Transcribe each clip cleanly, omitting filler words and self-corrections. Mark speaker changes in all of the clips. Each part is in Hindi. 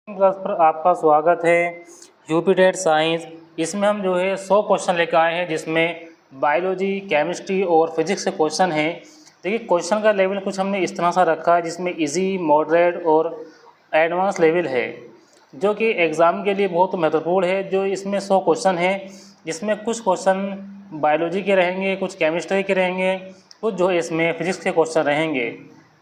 Speaker 1: क्लास पर आपका स्वागत है। यूपी टेट साइंस, इसमें हम जो है 100 क्वेश्चन लेकर आए हैं, जिसमें बायोलॉजी, केमिस्ट्री और फिजिक्स से क्वेश्चन हैं। देखिए क्वेश्चन का लेवल कुछ हमने इस तरह सा रखा है, जिसमें इजी, मॉडरेट और एडवांस लेवल है, जो कि एग्ज़ाम के लिए बहुत महत्वपूर्ण है। जो इसमें 100 क्वेश्चन हैं, जिसमें कुछ क्वेश्चन बायोलॉजी के रहेंगे, कुछ केमिस्ट्री के रहेंगे, कुछ जो है इसमें फिजिक्स के क्वेश्चन रहेंगे।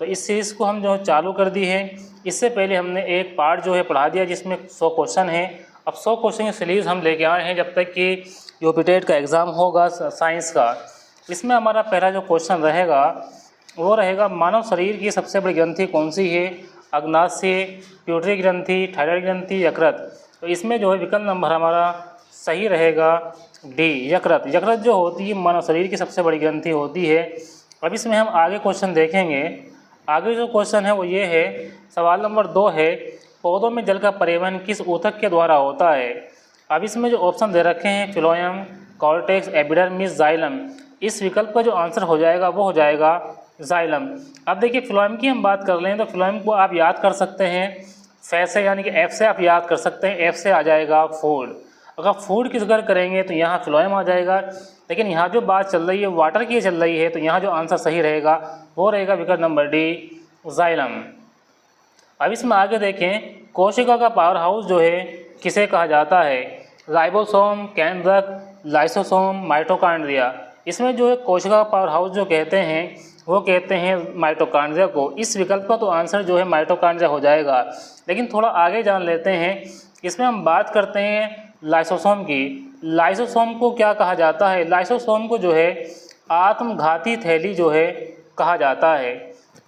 Speaker 1: तो इस सीरीज़ को हम जो चालू कर दी है। इससे पहले हमने एक पार्ट जो है पढ़ा दिया, जिसमें 100 क्वेश्चन है। अब 100 क्वेश्चन की सीरीज़ हम लेके आए हैं, जब तक कि यूपी टेट का एग्ज़ाम होगा साइंस का। इसमें हमारा पहला जो क्वेश्चन रहेगा वो रहेगा, मानव शरीर की सबसे बड़ी ग्रंथि कौन सी है? अग्नाशय, प्यूटरी ग्रंथि, थायराइड ग्रंथि, यकृत। तो इसमें जो है विकल्प नंबर हमारा सही रहेगा डी, यकृत। यकृत जो होती है मानव शरीर की सबसे बड़ी ग्रंथि होती है। अब इसमें हम आगे क्वेश्चन देखेंगे। आगे जो क्वेश्चन है वो ये है, सवाल नंबर 2 है, पौधों में जल का परिवहन किस ऊतक के द्वारा होता है? अब इसमें जो ऑप्शन दे रखे हैं, फ्लोएम, कॉर्टेक्स, एपिडर्मिस, जाइलम। इस विकल्प का जो आंसर हो जाएगा वो हो जाएगा जाइलम। अब देखिए फ्लोएम की हम बात कर लें तो फ्लोएम को आप याद कर सकते हैं फे से, यानी कि एफ से आप याद कर सकते हैं। एफ से आ जाएगा फूड। अगर फूड की जिक्र करेंगे तो यहाँ फ्लोएम आ जाएगा, लेकिन यहाँ जो बात चल रही है वाटर की चल रही है, तो यहाँ जो आंसर सही रहेगा वो रहेगा विकल्प नंबर डी, जाइलम। अब इसमें आगे देखें, कोशिका का पावर हाउस जो है किसे कहा जाता है? राइबोसोम, केंद्रक, लाइसोसोम, माइटोकॉन्ड्रिया। इसमें जो है कोशिका का पावर हाउस जो कहते हैं वो कहते हैं माइटोकॉन्ड्रिया को। इस विकल्प का तो आंसर जो है माइटोकॉन्ड्रिया हो जाएगा। लेकिन थोड़ा आगे जान लेते हैं, इसमें हम बात करते हैं लाइसोसोम की। लाइसोसोम को क्या कहा जाता है? लाइसोसोम को जो है आत्मघाती थैली जो है कहा जाता है।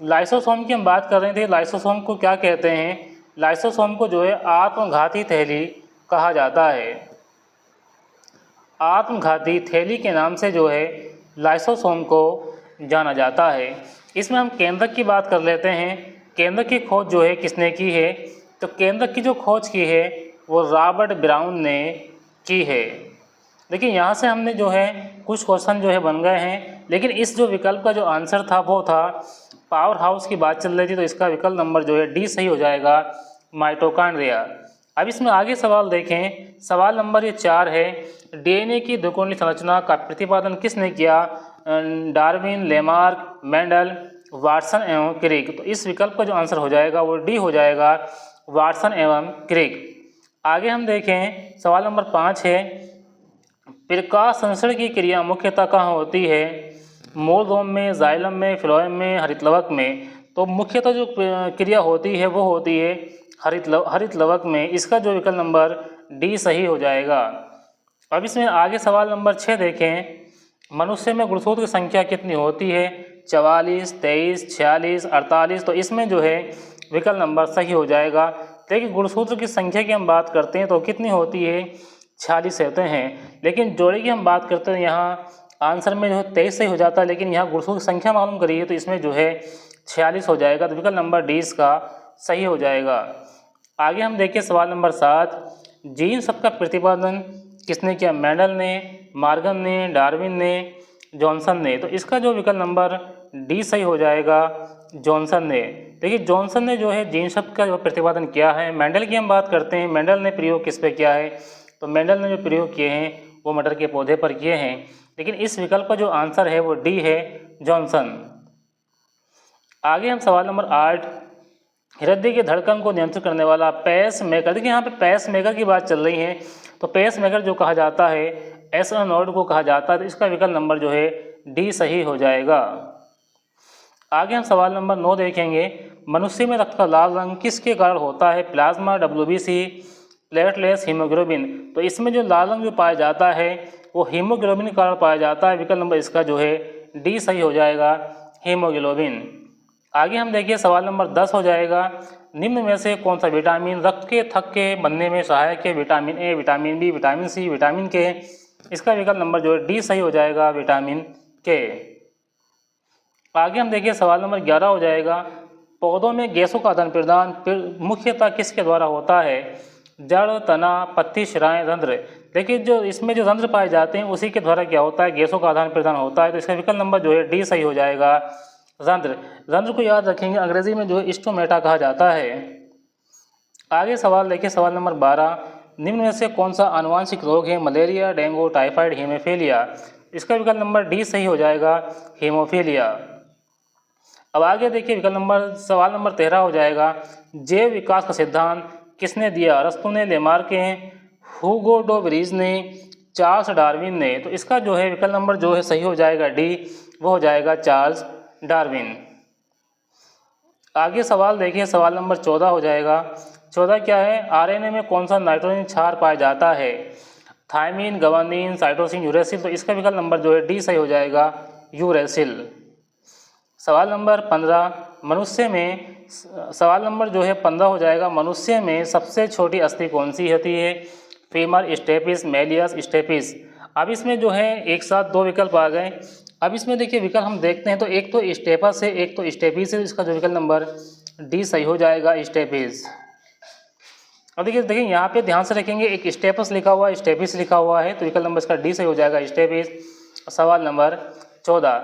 Speaker 1: लाइसोसोम की हम बात कर रहे थे, लाइसोसोम को क्या कहते हैं? लाइसोसोम को जो है आत्मघाती थैली कहा जाता है। आत्मघाती थैली के नाम से जो है लाइसोसोम को जाना जाता है। इसमें हम केंद्रक की बात कर लेते हैं। केंद्रक की खोज जो है किसने की है? तो केंद्रक की जो खोज की है वो रॉबर्ट ब्राउन ने की है। देखिए यहाँ से हमने जो है कुछ क्वेश्चन जो है बन गए हैं, लेकिन इस जो विकल्प का जो आंसर था वो था पावर हाउस की बात चल रही थी, तो इसका विकल्प नंबर जो है डी सही हो जाएगा, माइटोकॉन्ड्रिया। अब इसमें आगे सवाल देखें। सवाल नंबर ये 4 है, डीएनए की द्विकोणीय संरचना का प्रतिपादन किसने किया? डार्विन, लेमार्क, मेंडल, वाटसन एवं क्रिक। तो इस विकल्प का जो आंसर हो जाएगा वो डी हो जाएगा, वाटसन एवं क्रिक। आगे हम देखें, सवाल नंबर 5 है, प्रकाश संश्लेषण की क्रिया मुख्यतः कहाँ होती है? मूलरोम में, जाइलम में, फ्लोएम में, हरितलवक में। तो मुख्यतः जो क्रिया होती है वो होती है हरितलवक में। इसका जो विकल्प नंबर डी सही हो जाएगा। अब इसमें आगे सवाल नंबर 6 देखें, मनुष्य में गुणसूत्र की संख्या कितनी होती है? 44, 23, 46, 48। तो इसमें जो है विकल्प नंबर सही हो जाएगा। देखिए गुणसूत्र की संख्या की हम बात करते हैं तो कितनी होती है? 46 होते हैं। लेकिन जोड़ी की हम बात करते हैं, यहाँ आंसर में जो है 23 सही हो जाता है, लेकिन यहाँ गुणसूत्र की संख्या मालूम करिए तो इसमें जो है 46 हो जाएगा। तो विकल्प नंबर डी इसका सही हो जाएगा। आगे हम देखिए सवाल नंबर 7, जीन शब्द का प्रतिपादन किसने किया? मेंडल ने, मार्गन ने, डार्विन ने, जॉनसन ने। तो इसका जो विकल्प नंबर डी सही हो जाएगा, जॉनसन ने। देखिए जॉनसन ने जो है जीन शब्द का जो प्रतिपादन किया है। मेंडल की हम बात करते हैं, मेंडल ने प्रयोग किस पे किया है? तो मेंडल ने जो प्रयोग किए हैं वो मटर के पौधे पर किए हैं। लेकिन इस विकल्प का जो आंसर है वो डी है, जॉनसन। आगे हम सवाल नंबर 8, हृदय की धड़कन को नियंत्रित करने वाला पेस मेकर। देखिए यहाँ पे पेस मेकर की बात चल रही है, तो पेस मेकर जो कहा जाता है एसओ नोड को कहा जाता है। तो इसका विकल्प नंबर जो है डी सही हो जाएगा। आगे हम सवाल नंबर 9 देखेंगे, मनुष्य में रक्त का लाल रंग किसके कारण होता है? Plasma, WBC, platelets, haemoglobin. तो इसमें जो लाल रंग जो पाया जाता है वो हीमोग्लोबिन के कारण पाया जाता है। विकल्प नंबर इसका जो है डी सही हो जाएगा, हीमोग्लोबिन। आगे हम देखिए सवाल नंबर 10 हो जाएगा, निम्न में से कौन सा विटामिन रक्त के थक्के के बनने में सहायक है? Vitamin A, vitamin B, vitamin C, vitamin K. इसका विकल्प नंबर जो है डी सही हो जाएगा, विटामिन के। आगे हम देखिए सवाल नंबर 11 हो जाएगा, पौधों में गैसों का आदान प्रदान मुख्यतः किसके द्वारा होता है? जड़, तना, पत्ती, शिराएं, रंध्र। देखिए जो इसमें जो रंध्र पाए जाते हैं उसी के द्वारा क्या होता है? गैसों का आदान प्रदान होता है। तो इसका विकल्प नंबर जो है डी सही हो जाएगा, रंध्र। रंध्र को याद रखेंगे, अंग्रेजी में जो है स्टोमेटा कहा जाता है। आगे सवाल देखिए, सवाल नंबर 12, निम्न में से कौन सा आनुवांशिक रोग है? Malaria, dengue, typhoid, haemophilia. इसका विकल्प नंबर डी सही हो जाएगा, हीमोफीलिया। अब आगे देखिए सवाल नंबर 13 हो जाएगा, जैव विकास का सिद्धांत किसने दिया? अरस्तु ने, लेमार्क ने, हुगो डो ब्रीज ने, चार्ल्स डार्विन ने। तो इसका जो है विकल्प नंबर जो है सही हो जाएगा डी, वो हो जाएगा चार्ल्स डार्विन। आगे सवाल देखिए, सवाल नंबर 14 हो जाएगा। 14 क्या है? आरएनए में कौन सा नाइट्रोजन क्षार पाया जाता है? Thymine, guanine, cytosine, uracil. तो इसका विकल्प नंबर जो है डी सही हो जाएगा, यूरेसिल। सवाल नंबर 15, मनुष्य में सवाल नंबर जो है 15 हो जाएगा, मनुष्य में सबसे छोटी अस्थि कौन सी होती है? Femur stapes, malleus stapes. अब इसमें जो है एक साथ दो विकल्प आ गए। अब इसमें देखिए विकल्प हम देखते हैं तो एक तो स्टेपस है, एक तो स्टेपिस है। इसका जो विकल्प नंबर डी सही हो जाएगा, स्टेपिस। अब देखिए यहाँ पे ध्यान से रखेंगे, एक स्टेपस लिखा हुआ है, स्टेपिस लिखा हुआ है, तो विकल्प नंबर इसका डी सही हो जाएगा, स्टेपिस। सवाल नंबर 14,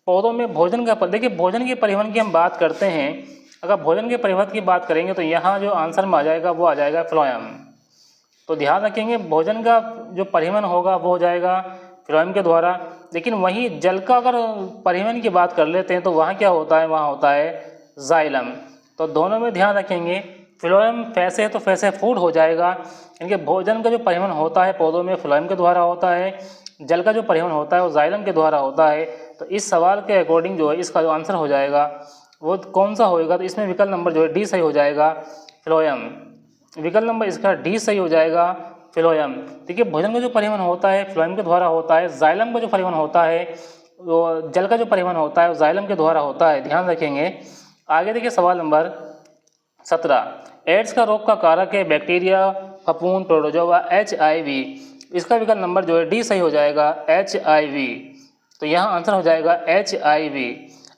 Speaker 1: पौधों में भोजन का देखिए भोजन के परिवहन की हम बात करते हैं। अगर भोजन के परिवहन की बात करेंगे तो यहाँ जो आंसर में आ जाएगा वो आ जाएगा फ्लोएम। तो ध्यान रखेंगे भोजन का जो परिवहन होगा वो हो जाएगा फ्लोएम के द्वारा। लेकिन वहीं जल का अगर परिवहन की बात कर लेते हैं तो वहाँ क्या होता है? वहाँ होता है जाइलम। तो दोनों में ध्यान रखेंगे, फ्लोएम फैसे है तो फैसे फूड हो जाएगा। इनके भोजन का जो परिवहन होता है पौधों में फ्लोएम के द्वारा होता है, जल का जो परिवहन होता है वो जाइलम के द्वारा होता है। तो इस सवाल के अकॉर्डिंग जो है इसका जो आंसर हो जाएगा वो कौन सा होएगा? तो इसमें विकल्प नंबर जो है डी सही हो जाएगा, फ्लोएम। विकल्प नंबर इसका डी सही हो जाएगा, फ्लोएम। देखिए भोजन का जो परिवहन होता है फ्लोएम के द्वारा होता है, जाइलम का जो परिवहन होता है वो जल का जो परिवहन होता है वो जाइलम के द्वारा होता है, ध्यान रखेंगे। आगे देखिए सवाल नंबर 17, एड्स का रोग का कारक है बैक्टीरिया, फफूंद, प्रोटोजोआ, HIV। इसका विकल्प नंबर जो है डी सही हो जाएगा, HIV। तो यहाँ आंसर हो जाएगा HIV।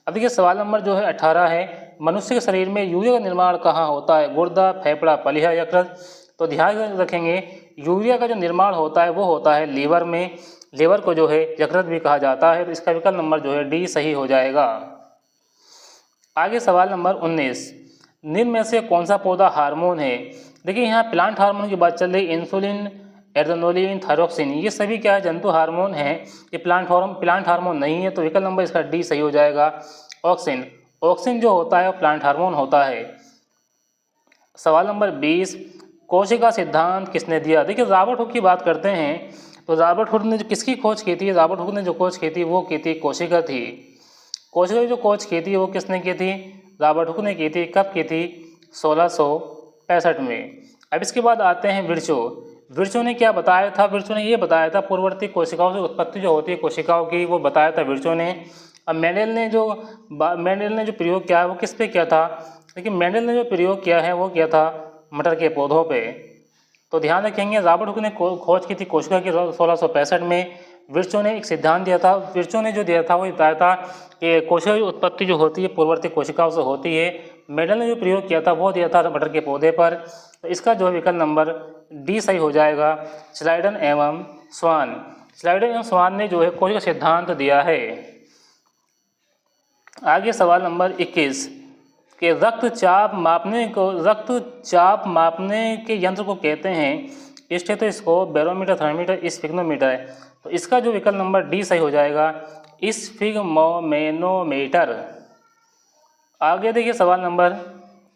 Speaker 1: अब देखिए सवाल नंबर जो है 18 है, मनुष्य के शरीर में यूरिया का निर्माण कहाँ होता है? गुर्दा, फेफड़ा, पलिहा, यकृत। तो ध्यान रखेंगे यूरिया का जो निर्माण होता है वो होता है लीवर में, लीवर को जो है यकृत भी कहा जाता है। तो इसका विकल्प नंबर जो है डी सही हो जाएगा। आगे सवाल नंबर 19, निम्न में से कौन सा पौधा हार्मोन है? देखिए यहाँ प्लांट हार्मोन की बात चल रही, इंसुलिन, एड्रेनोलिन, थायरोक्सिन, ये सभी क्या है? जंतु हार्मोन है, ये प्लांट हार्मोन नहीं है। तो विकल्प नंबर इसका डी सही हो जाएगा, ऑक्सिन। ऑक्सिन जो होता है वो प्लांट हार्मोन होता है। सवाल नंबर 20, कोशिका सिद्धांत किसने दिया? देखिए रॉबर्ट हुक की बात करते हैं तो रॉबर्ट हुक ने जो किसकी खोज की थी? रॉबर्ट हुक ने जो खोज की थी वो की थी कोशिका थी। कोशिका की जो खोज की थी वो किसने की थी? रॉबर्ट हुक ने की थी। कब की थी? 1665 में। अब इसके बाद आते हैं विर्चो। विर्चो ने क्या बताया था? विर्चो ने ये बताया था पूर्ववर्ती कोशिकाओं से उत्पत्ति जो होती है कोशिकाओं की वो बताया था विर्चो ने। अब मेंडल ने जो प्रयोग किया है वो किस पे किया था? लेकिन मेंडल ने जो प्रयोग किया है वो किया था मटर के पौधों पे। तो ध्यान रखेंगे रॉबर्ट हुक ने खोज की थी कोशिका की 1665 में। विर्चो ने एक सिद्धांत दिया था, विर्चो ने जो दिया था वो बताया था कि कोशिका की उत्पत्ति जो होती है पूर्ववर्ती कोशिकाओं से होती है। मेंडल ने जो प्रयोग किया था वो दिया था मटर के पौधे पर। तो इसका जो विकल्प नंबर डी सही हो जाएगा, स्लाइडन एवं स्वान। स्लाइडन एवं स्वान ने जो है कोशिका सिद्धांत दिया है। आगे सवाल नंबर 21 कि रक्तचाप मापने के यंत्र को कहते हैं स्टेथोस्कोप, बैरोमीटर, थर्मामीटर, स्फिग्नोमीटर। तो इसका जो विकल्प नंबर डी सही हो जाएगा, स्फिग्मोमेनोमीटर। आगे देखिए सवाल नंबर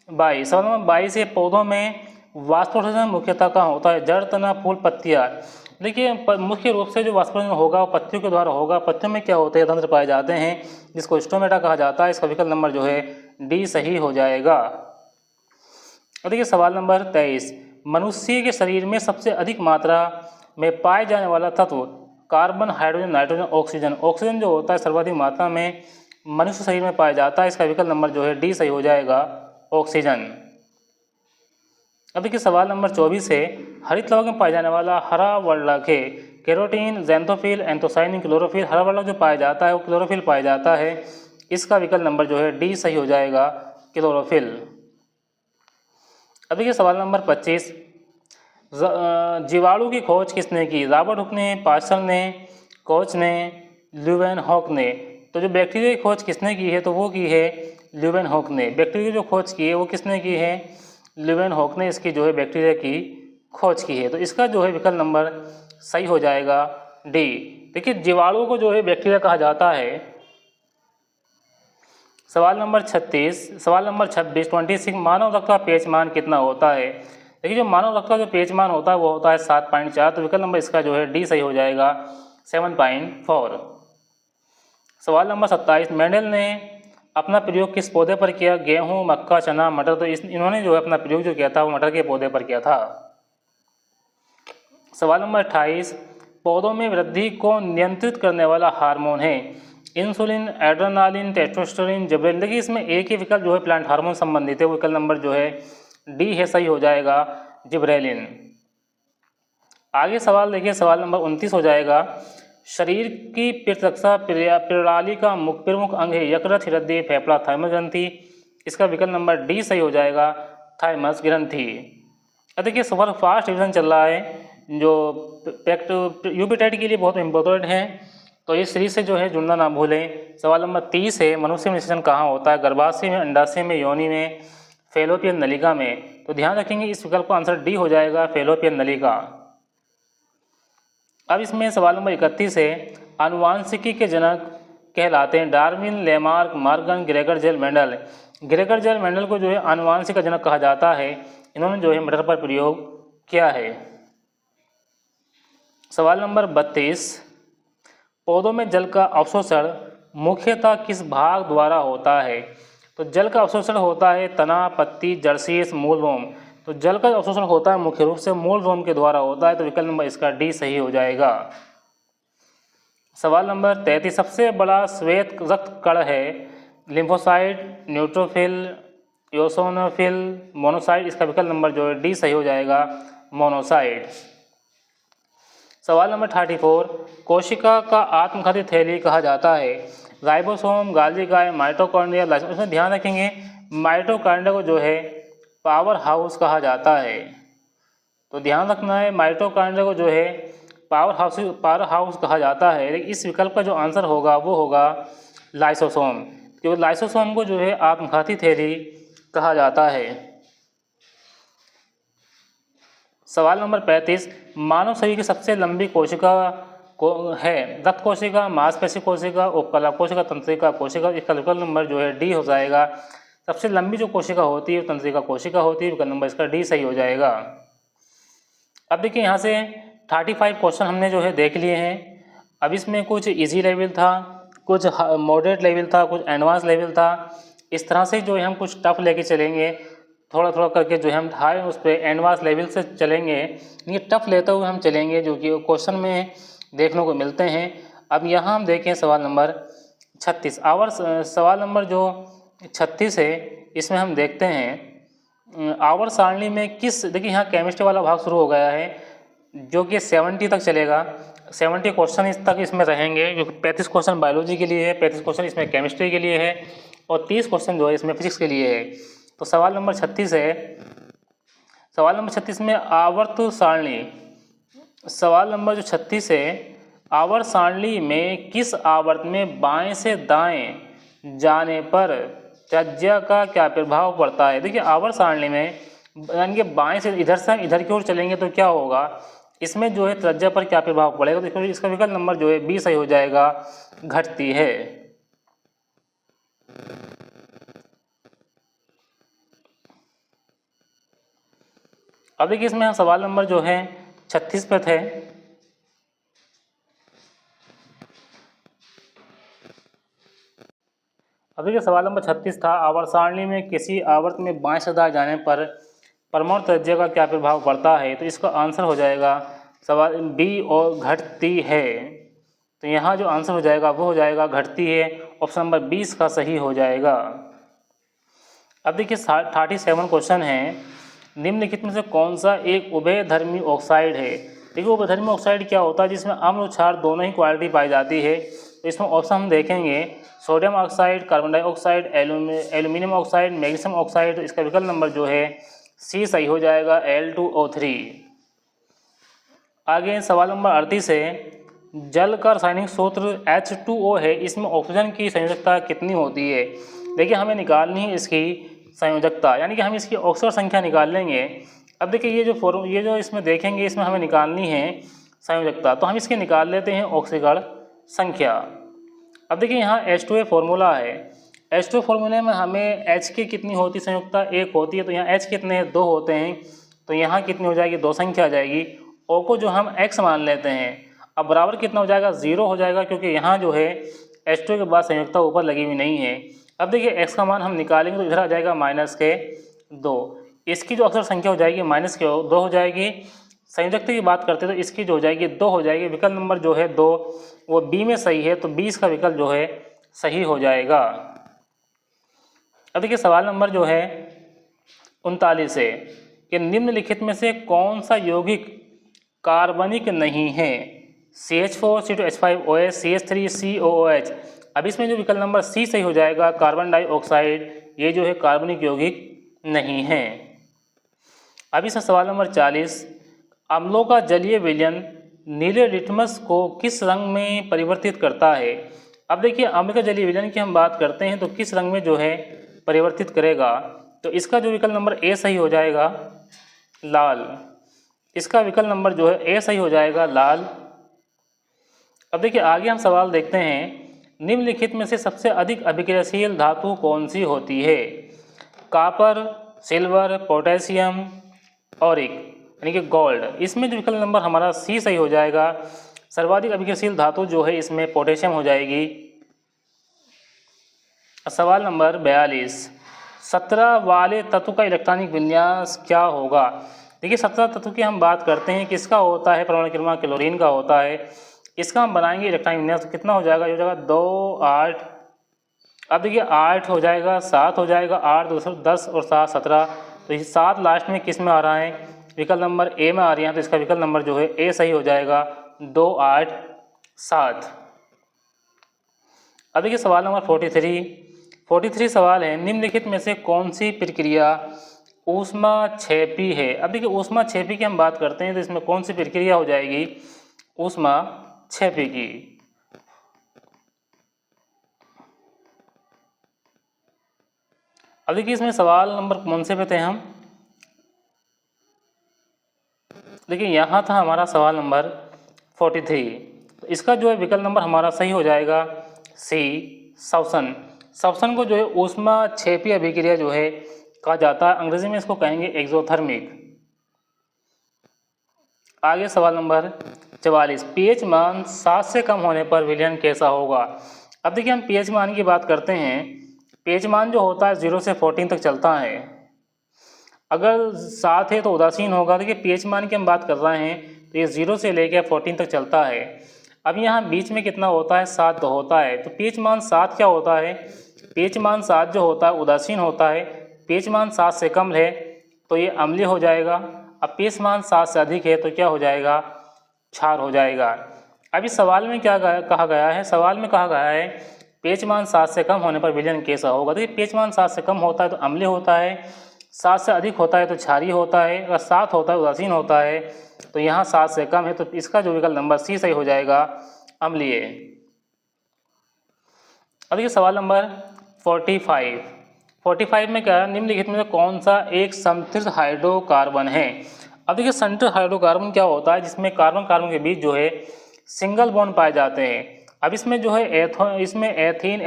Speaker 1: 22। सवाल नंबर 22 है, पौधों में वाष्पोत्सर्जन मुख्यतः कहाँ होता है? जड़, तना, फूल, पत्तियाँ। देखिए मुख्य रूप से जो वाष्पोत्सर्जन होगा वो पत्तियों के द्वारा होगा। पत्तियों में क्या होते हैं? तंत्र पाए जाते हैं जिसको स्टोमेटा कहा जाता है। इसका विकल्प नंबर जो है डी सही हो जाएगा। और देखिए सवाल नंबर 23, मनुष्य के शरीर में सबसे अधिक मात्रा में पाए जाने वाला तत्व carbon, hydrogen, nitrogen, oxygen. Oxygen जो होता है सर्वाधिक मात्रा में मनुष्य शरीर में पाया जाता है। इसका विकल्प नंबर जो है डी सही हो जाएगा, ऑक्सीजन। अब देखिए सवाल नंबर 24 है, हरित लवक में पाया जाने वाला हरा वर्णक है कैरोटीन, ज़ैंथोफिल, एंथोसाइनिन, क्लोरोफिल। हरा वर्णक जो पाया जाता है वो क्लोरोफिल पाया जाता है। इसका विकल्प नंबर जो है डी सही हो जाएगा, क्लोरोफिल। अब देखिए सवाल नंबर 25, जीवाणु की खोज किसने की? रॉबर्ट हुक ने, पास्चर ने, कोच ने, ल्यूवेनहॉक ने। तो जो बैक्टीरिया की खोज किसने की है तो वो की है ल्यूवेनहॉक ने। बैक्टीरिया की जो खोज की है वो किसने की है? लीवेनहॉक ने इसकी जो है बैक्टीरिया की खोज की है। तो इसका जो है विकल्प नंबर सही हो जाएगा डी। देखिए जीवाणु को जो है बैक्टीरिया कहा जाता है। सवाल नंबर 26 26 मानव रक्त का pH मान कितना होता है। देखिए जो मानव रक्त का जो pH मान होता है वो होता है 7.4। तो विकल्प नंबर इसका जो है डी सही हो जाएगा 7.4। सवाल नंबर 27 मेंडल ने अपना प्रयोग किस पौधे पर किया। गेहूं, मक्का, चना, मटर। तो इन्होंने जो है अपना प्रयोग जो किया था वो मटर के पौधे पर किया था। सवाल नंबर 28 पौधों में वृद्धि को नियंत्रित करने वाला हार्मोन है। Insulin, adrenaline, testosterone, gibberellin. देखिए इसमें एक ही विकल्प जो है प्लांट हार्मोन संबंधित है, वो विकल्प नंबर जो है डी है, सही हो जाएगा जिबरेलिन। आगे सवाल देखिए सवाल नंबर 29 हो जाएगा। शरीर की प्रतिरक्षा प्रणाली का प्रमुख अंग है यकृत, हृदय, फेफड़ा, थाइमस ग्रंथि। इसका विकल्प नंबर डी सही हो जाएगा थाइमस ग्रंथि। अब देखिए सुपर फास्ट रिविजन चल रहा है जो यूपी टेट के लिए बहुत इम्पोर्टेंट है, तो इस सीरीज से जो है जुड़ना ना भूलें। सवाल नंबर 30 है मनुष्य में निषेचन कहाँ होता है। गर्भाशय में, अंडाशय में, योनि में, फेलोपियन नलिका में। तो ध्यान रखेंगे इस विकल्प का आंसर डी हो जाएगा फेलोपियन नलिका। अब इसमें सवाल नंबर 31 है आनुवांशिकी के जनक कहलाते हैं डार्विन, लेमार्क, मॉर्गन, ग्रेगर जेल मेंडल। ग्रेगर जेल मेंडल को जो है आनुवांशिक का जनक कहा जाता है। इन्होंने जो है मटर पर प्रयोग किया है। सवाल नंबर 32 पौधों में जल का अवशोषण मुख्यतः किस भाग द्वारा होता है। तो जल का अवशोषण होता है तना, पत्ती, जड़शीश, मूल रोम। तो जल का अवशोषण होता है मुख्य रूप से मूल रोम के द्वारा होता है। तो विकल्प नंबर इसका डी सही हो जाएगा। सवाल नंबर 33 सबसे बड़ा श्वेत रक्त कण है लिम्फोसाइट, न्यूट्रोफिल, योसोनोफिल, मोनोसाइट। इसका विकल्प नंबर जो है डी सही हो जाएगा मोनोसाइट। सवाल नंबर 34 कोशिका का आत्मघाती थैली कहा जाता है राइबोसोम, गाल्गी गाय, माइटोकॉन्ड्रिया, लाइसोसोम। इसमें ध्यान रखेंगे माइटोकॉन्ड्रिया को जो है पावर हाउस कहा जाता है। तो ध्यान रखना है माइटोकॉन्ड्रिया को जो है पावर हाउस कहा जाता है। लेकिन इस विकल्प का जो आंसर होगा वो होगा लाइसोसोम, क्योंकि लाइसोसोम को जो है आत्मघाती थैली कहा जाता है। सवाल नंबर 35 मानव शरीर की सबसे लंबी कोशिका को है रक्त कोशिका, मांसपेशी कोशिका, उपकला कोशिका, तंत्रिका कोशिका। इसका विकल्प नंबर जो है डी हो जाएगा। सबसे लंबी जो कोशिका होती है तंत्रिका कोशिका होती है। विकल्प नंबर इसका डी सही हो जाएगा। अब देखिए यहाँ से 35 क्वेश्चन हमने जो है देख लिए हैं। अब इसमें कुछ इजी लेवल था, कुछ मॉडरेट लेवल था, कुछ एडवांस लेवल था। इस तरह से जो है हम कुछ टफ लेके चलेंगे, थोड़ा थोड़ा करके जो है हम हाई उस पर एडवांस लेवल से चलेंगे। ये टफ लेते हुए हम चलेंगे जो कि क्वेश्चन में देखने को मिलते हैं। अब यहाँ हम देखें सवाल नंबर 36 सवाल नंबर जो 36 है इसमें हम देखते हैं आवर्त सारणी में किस, देखिए यहाँ केमिस्ट्री वाला भाग शुरू हो गया है जो कि 70 तक चलेगा। 70 क्वेश्चन इस तक इसमें रहेंगे, जो 35 क्वेश्चन बायोलॉजी के लिए है, 35 क्वेश्चन इसमें केमिस्ट्री के लिए है और 30 क्वेश्चन जो है इसमें फिजिक्स के लिए है। तो सवाल नंबर 36 है, सवाल नंबर 36 में आवर्त सारणी, सवाल नंबर जो 36 है आवर्त सारणी में किस आवर्त में बाएं से दाएं जाने पर त्रिज्या का क्या प्रभाव पड़ता है। देखिए आवर्त सारणी में यानी कि बाएं से इधर से इधर की ओर चलेंगे तो क्या होगा, इसमें जो है त्रिज्या पर क्या प्रभाव पड़ेगा। तो इसका विकल्प नंबर जो है बी सही हो जाएगा, घटती है। अब देखिए इसमें सवाल नंबर जो है 36 पे थे। अब देखिए सवाल नंबर 36 था आवर्त सारणी में किसी आवर्त में बाएं से दाएं जाने पर परमाणु त्रिज्या का क्या प्रभाव पड़ता है। तो इसका आंसर हो जाएगा सवाल बी और घटती है। तो यहाँ जो आंसर हो जाएगा वो हो जाएगा घटती है। ऑप्शन नंबर 20 का सही हो जाएगा। अब देखिए 37 क्वेश्चन है निम्नलिखित में से कौन सा एक उभयधर्मी ऑक्साइड है। देखिए उभयधर्मी ऑक्साइड क्या होता है, जिसमें अम्ल और क्षार दोनों ही क्वालिटी पाई जाती है। तो इसमें ऑप्शन हम देखेंगे sodium oxide, carbon dioxide, aluminium oxide, magnesium oxide. तो इसका विकल्प नंबर जो है सी सही हो जाएगा Al2O3। आगे सवाल नंबर 38 है जल का रासायनिक सूत्र H2O है, इसमें ऑक्सीजन की संयोजकता कितनी होती है। देखिए हमें निकालनी है इसकी संयोजकता, यानी कि हम इसकी ऑक्सीजन संख्या निकाल लेंगे। अब देखिए ये जो इसमें देखेंगे, इसमें हमें निकालनी है संयोजकता, तो हम इसके निकाल लेते हैं ऑक्सीकरण संख्या। अब देखिए यहाँ H2 फॉर्मूला है, H2 फॉर्मूले में हमें H की कितनी होती संयोजकता, 1 होती है, तो यहाँ H कितने हैं, 2 होते हैं, तो यहाँ कितनी हो जाएगी, 2 संख्या आ जाएगी। O को जो हम X मान लेते हैं, अब बराबर कितना हो जाएगा, 0 हो जाएगा, क्योंकि यहाँ जो है H2 के बाद संयोजकता ऊपर लगी हुई नहीं है। अब देखिए X का मान हम निकालेंगे तो इधर आ जाएगा -2, इसकी जो अक्सर संख्या हो जाएगी -2 हो जाएगी। संयोजकता की बात करते हैं तो इसकी जो हो जाएगी 2 हो जाएगी। विकल्प नंबर जो है 2 वो बी में सही है, तो 20 का विकल्प जो है सही हो जाएगा। अब देखिए सवाल नंबर जो है 39 है कि निम्नलिखित में से कौन सा यौगिक कार्बनिक नहीं है, CH4, C2H5OH, CH3, COOH। अब इसमें जो विकल्प नंबर सी सही हो जाएगा, कार्बन डाइऑक्साइड, ये जो है कार्बनिक यौगिक नहीं है। अब इसका सवाल नंबर 40, अम्लों का जलीय विलयन नीले लिटमस को किस रंग में परिवर्तित करता है। अब देखिए अम्ल का जलीय विलयन की हम बात करते हैं तो किस रंग में जो है परिवर्तित करेगा, तो इसका जो विकल्प नंबर ए सही हो जाएगा, लाल। इसका विकल्प नंबर जो है ए सही हो जाएगा, लाल। अब देखिए आगे हम सवाल देखते हैं, निम्नलिखित में से सबसे अधिक अभिक्रियाशील धातु कौन सी होती है, कॉपर, सिल्वर, पोटेशियम, ऑरिक, यानी कि गोल्ड। इसमें जो विकल्प नंबर हमारा सी सही हो जाएगा, सर्वाधिक अभिक्रियाशील धातु जो है इसमें पोटेशियम हो जाएगी। सवाल नंबर 42, 17 वाले तत्व का इलेक्ट्रॉनिक विन्यास क्या होगा। देखिए 17 तत्व की हम बात करते हैं, किसका होता है, परमाणु क्रमांक क्लोरीन का होता है। इसका हम बनाएंगे इलेक्ट्रॉनिक विन्यास, तो कितना हो जाएगा, ये हो जाएगा 2 8। अब देखिए 8 हो जाएगा, 7 हो जाएगा, 8 2 10 और 7 17, तो ये 7 लास्ट में किस में आ रहा है, विकल्प नंबर ए में आ रही है, तो इसका विकल्प नंबर जो है ए सही हो जाएगा, 2 8 7। अब देखिए सवाल नंबर 43 सवाल है, निम्नलिखित में से कौन सी प्रक्रिया ऊष्माक्षेपी है। अब देखिए ऊष्माक्षेपी की हम बात करते हैं तो इसमें कौन सी प्रक्रिया हो जाएगी, ऊष्माक्षेपी की। अब देखिए इसमें सवाल नंबर कौन से पे थे हम, देखिए यहाँ था हमारा सवाल नंबर 43, तो इसका जो है विकल्प नंबर हमारा सही हो जाएगा सी, श्वसन। श्वसन को जो है ऊष्माक्षेपी अभिक्रिया जो है कहा जाता है, अंग्रेजी में इसको कहेंगे एक्सोथर्मिक। आगे सवाल नंबर 44, पीएच मान 7 से कम होने पर विलयन कैसा होगा। अब देखिए हम पीएच मान की बात करते हैं, पीएच मान जो होता है 0 से 14 तक चलता है, अगर 7 है तो उदासीन होगा। देखिए पीएच मान की हम बात कर रहे हैं तो ये 0 से लेकर 14 तक चलता है। अब यहाँ बीच में कितना होता है, 7 होता है, तो पीएच मान 7 क्या होता है, पीएच मान 7 जो होता है उदासीन होता है। पीएच मान 7 से कम है तो ये अम्लीय हो जाएगा, अब पीएच मान 7 से अधिक है तो क्या हो जाएगा, क्षार हो जाएगा। अब इस सवाल में क्या कहा गया है, सवाल में कहा गया है पीएच मान 7 से कम होने पर विलयन कैसा होगा। देखिए पीएच मान 7 से कम होता है तो अम्लीय होता है, 7 से अधिक होता है तो क्षारीय होता है, अगर 7 होता है उदासीन होता है, तो यहाँ 7 से कम है, तो इसका जो विकल्प नंबर सी सही हो जाएगा, अम्लीय। अब देखिए सवाल नंबर 45 में क्या है, निम्नलिखित में कौन सा एक समृद्ध हाइड्रोकार्बन है। अब देखिए समृद्ध हाइड्रोकार्बन क्या होता है, जिसमें कार्बन कार्बन के बीच जो है सिंगल बॉन्ड पाए जाते हैं। अब इसमें जो है इसमें एथीन,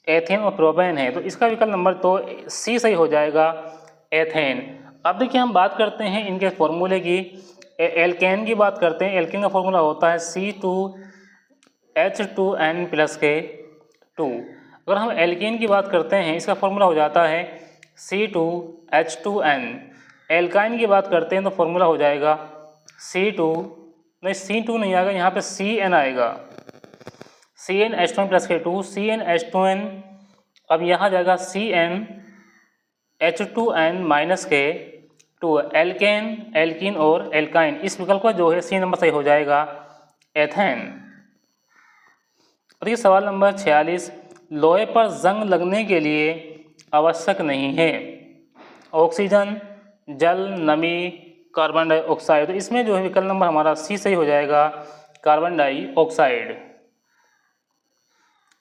Speaker 1: एथेन और प्रोपेन है, तो इसका विकल्प नंबर तो सी सही हो जाएगा, एथेन। अब देखिए हम बात करते हैं इनके फॉर्मूले की, एल्केन की बात करते हैं। एल्केन का फॉर्मूला होता है C2H2N+2। अगर हम एल्केन की बात करते हैं, इसका फॉर्मूला हो जाता है C2H2N। एल्काइन की बात करते हैं तो फॉर्मूला हो जाएगा C2 नहीं आएगा, यहाँ पे CN आएगा, CnH2n+2, CnH2n। अब यहाँ जाएगा CnH2n-2, एल्केन, एल्कीन और एल्काइन। इस विकल्प का जो है सी नंबर सही हो जाएगा, एथेन। और ये सवाल नंबर 46, लोहे पर जंग लगने के लिए आवश्यक नहीं है ऑक्सीजन, जल, नमी, कार्बन डाइऑक्साइड। तो इसमें जो है विकल्प नंबर हमारा सी सही हो जाएगा, कार्बन डाइऑक्साइड।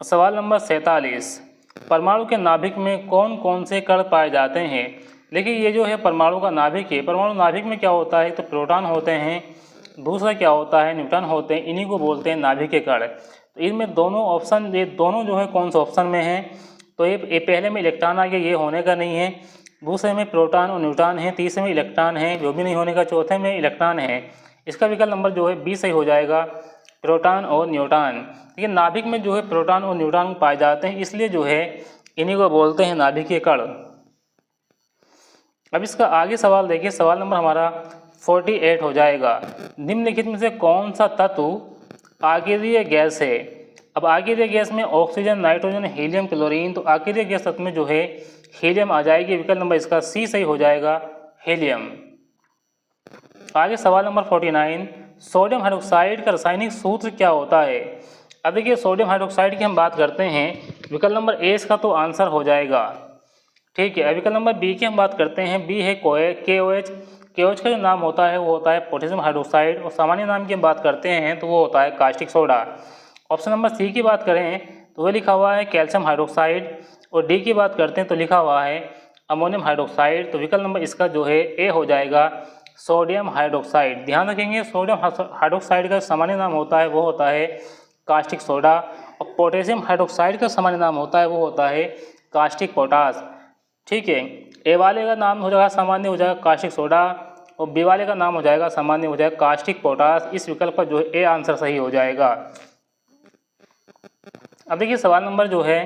Speaker 1: सवाल नंबर 47, परमाणु के नाभिक में कौन कौन से कण पाए जाते हैं। देखिए ये जो है परमाणु का नाभिक है, परमाणु नाभिक में क्या होता है, तो प्रोटॉन होते हैं, दूसरा क्या होता है, न्यूट्रॉन होते हैं, इन्हीं को बोलते हैं नाभिक के कण। तो इनमें दोनों ऑप्शन, ये दोनों जो है कौन से ऑप्शन में है, तो ये पहले में इलेक्ट्रॉन आ गया, ये होने का नहीं है। दूसरे में प्रोटॉन और न्यूट्रॉन है, तीसरे में इलेक्ट्रॉन है, जो भी नहीं होने का, चौथे में इलेक्ट्रॉन है। इसका विकल्प नंबर जो है बी सही हो जाएगा, प्रोटॉन और न्यूट्रॉन। देखिए नाभिक में जो है प्रोटॉन और न्यूट्रॉन पाए जाते हैं, इसलिए जो है इन्हीं को बोलते हैं नाभिकीय कण। अब इसका आगे सवाल देखिए, सवाल नंबर हमारा 48 हो जाएगा। निम्नलिखित में से कौन सा तत्व आकीरीय गैस है। अब आकीरीय गैस में ऑक्सीजन, नाइट्रोजन, हीलियम, क्लोरीन, तो आकीरीय गैस तत्व में जो है हीलियम आ जाएगी, विकल्प नंबर इसका सी सही हो जाएगा, हीलियम। आगे सवाल नंबर 49, सोडियम हाइड्रोक्साइड का रासायनिक सूत्र क्या होता है। अब देखिए सोडियम हाइड्रोक्साइड की हम बात करते हैं, विकल्प नंबर ए इसका तो आंसर हो जाएगा, ठीक है। विकल्प नंबर बी की हम बात करते हैं, बी है KOH। KOH का जो नाम होता है वो होता है पोटेशियम हाइड्रोक्साइड, और सामान्य नाम की हम बात करते हैं तो वो होता है caustic soda. Option number C की बात करें तो वह लिखा हुआ है कैल्शियम हाइड्रोक्साइड, और डी की बात करते हैं तो लिखा हुआ है अमोनियम हाइड्रोक्साइड। तो विकल्प नंबर इसका जो है ए हो जाएगा, सोडियम हाइड्रोक्साइड। ध्यान रखेंगे सोडियम हाइड्रोक्साइड का सामान्य नाम होता है वो होता है कास्टिक सोडा, और पोटेशियम हाइड्रोक्साइड का सामान्य नाम होता है वो होता है कास्टिक पोटास, ठीक है। ए वाले का नाम हो जाएगा सामान्य हो जाएगा कास्टिक सोडा, और बी वाले का नाम हो जाएगा सामान्य हो जाएगा कास्टिक पोटास। इस विकल्प पर जो है ए आंसर सही हो जाएगा। अब देखिए सवाल नंबर जो है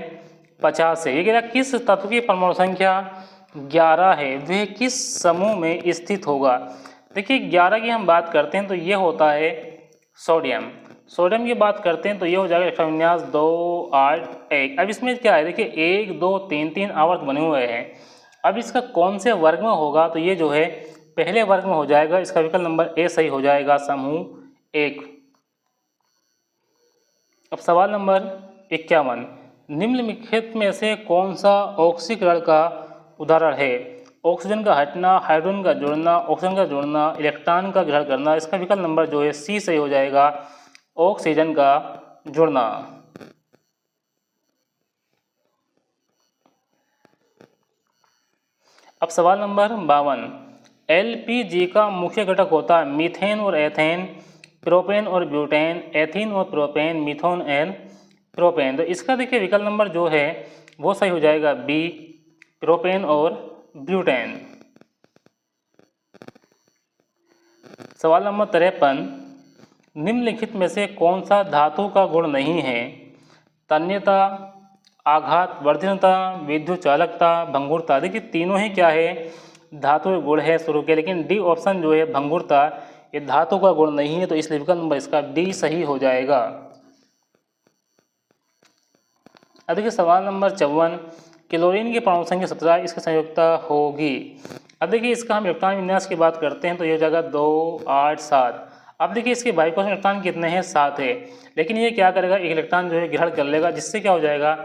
Speaker 1: 50 है, ये कह रहा है किस तत्व की परमाणु संख्या 11 है, वह किस समूह में स्थित होगा। देखिए 11 की हम बात करते हैं तो ये होता है सोडियम। सोडियम की बात करते हैं तो ये हो जाएगा इलेक्ट्रॉन विन्यास 2 8 1। अब इसमें क्या है, देखिए 1 2 3 3 आवर्त बने हुए हैं। अब इसका कौन से वर्ग में होगा, तो ये जो है पहले वर्ग में हो जाएगा, इसका विकल्प नंबर ए सही हो जाएगा, समूह 1। अब सवाल नंबर 51, निम्नलिखित में से कौन सा ऑक्सीकरण का उदाहरण है। ऑक्सीजन का हटना, हाइड्रोजन का जुड़ना, ऑक्सीजन का जुड़ना, इलेक्ट्रॉन का ग्रहण करना। इसका विकल्प नंबर जो है सी सही हो जाएगा, ऑक्सीजन का जुड़ना। अब सवाल नंबर 52, LPG का मुख्य घटक होता है मीथेन और एथेन, प्रोपेन और ब्यूटेन, एथीन और प्रोपेन, मीथेन और प्रोपेन। तो इसका देखिए विकल्प नंबर जो है वो सही हो जाएगा बी, प्रोपेन और ब्यूटेन। सवाल नंबर 53, निम्नलिखित में से कौन सा धातु का गुण नहीं है। तन्यता, आघात वर्धनता, विद्युत चालकता, भंगुरता। देखिए तीनों ही क्या है, धातु के गुण है शुरू के, लेकिन डी ऑप्शन जो है भंगुरता, ये धातु का गुण नहीं है, तो इसलिए विकल्प नंबर इसका डी सही हो जाएगा। अब देखिए सवाल नंबर 54, क्लोरीन की परमाणु संख्या 17, इसकी संयुक्ता होगी। अब देखिए इसका हम इलेक्ट्रॉन विन्यास की बात करते हैं तो ये हो जाएगा 2 8 7। अब देखिए इसके बाइकोस इलेक्ट्रॉन कितने हैं, 7 है, लेकिन ये क्या करेगा, एक इलेक्ट्रॉन जो है ग्रहण कर लेगा, जिससे क्या हो जाएगा,